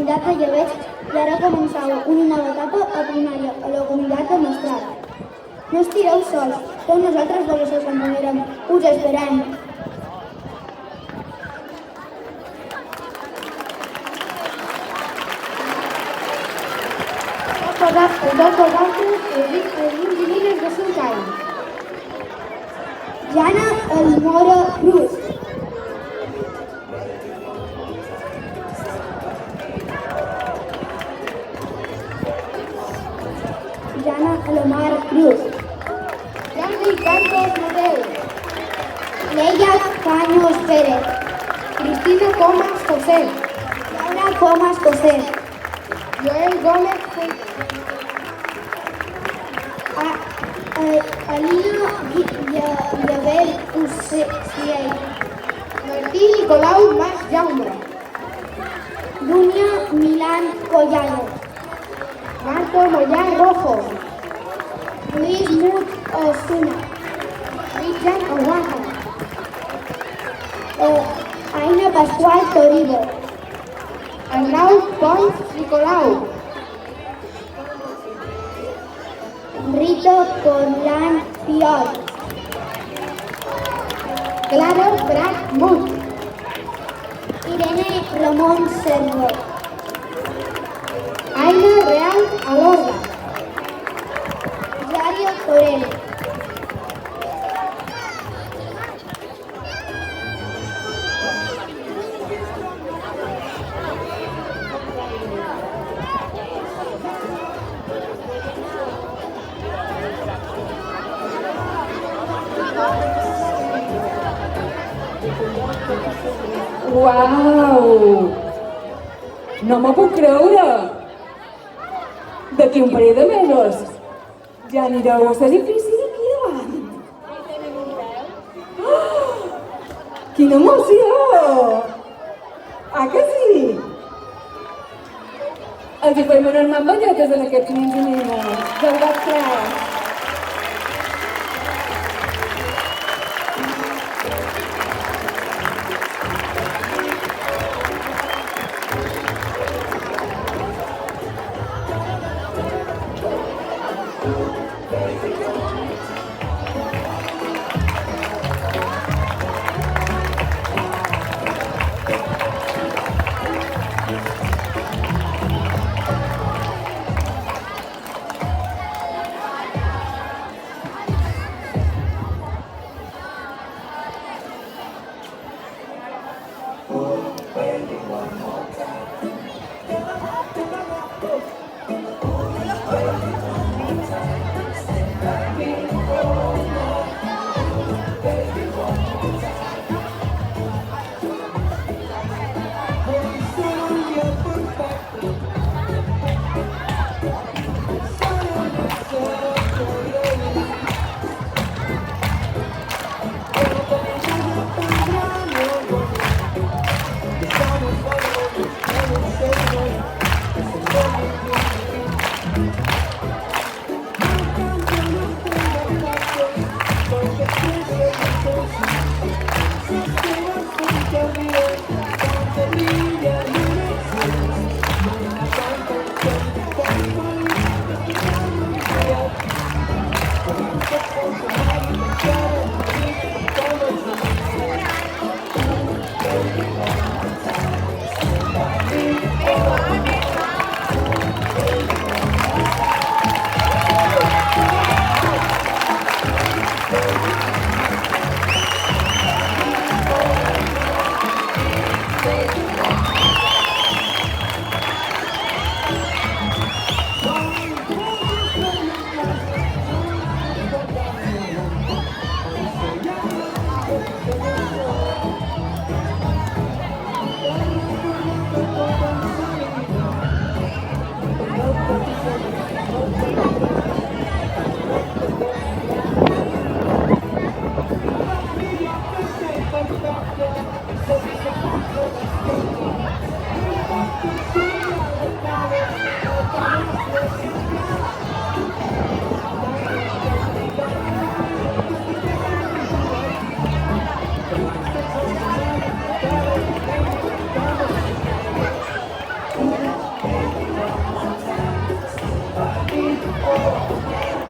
comunitat de llevets i ara començava una nova etapa a primària, a la comunitat de Mestral. No estireu sols, tots nosaltres de les acompanyarem. Us esperem. Tots vosaltres, els nens i nines de 5 anys. Jana Elmora Cruz. Jana Elmora Cruz. Jordi Carlos Mateu. Leia Caños Pérez. Cristina Comas José. Laura Comas José. Joel Gómez Alina Llaver Uciel. Martí Nicolau Mas Jaume. Dunia Milán Collado. Marco Moyà Rojo. Luis Mut Osuna. Richard Oaxaca. Aina Pascual Toribio. Arnau Pons Nicolau. Rito Corlan Piol. Clara Prat Mut. Irene Ramón Servo. Aina Real Alorda. Yario Torel. Uau! No m'ho puc creure! D'aquí un parell de mesos ja anireu a l'edifici d'aquí davant. Oh! Quina emoció! Ah, que sí? Els hi farem unes mamballetes en aquests nens i nenes del vostre. Thank you.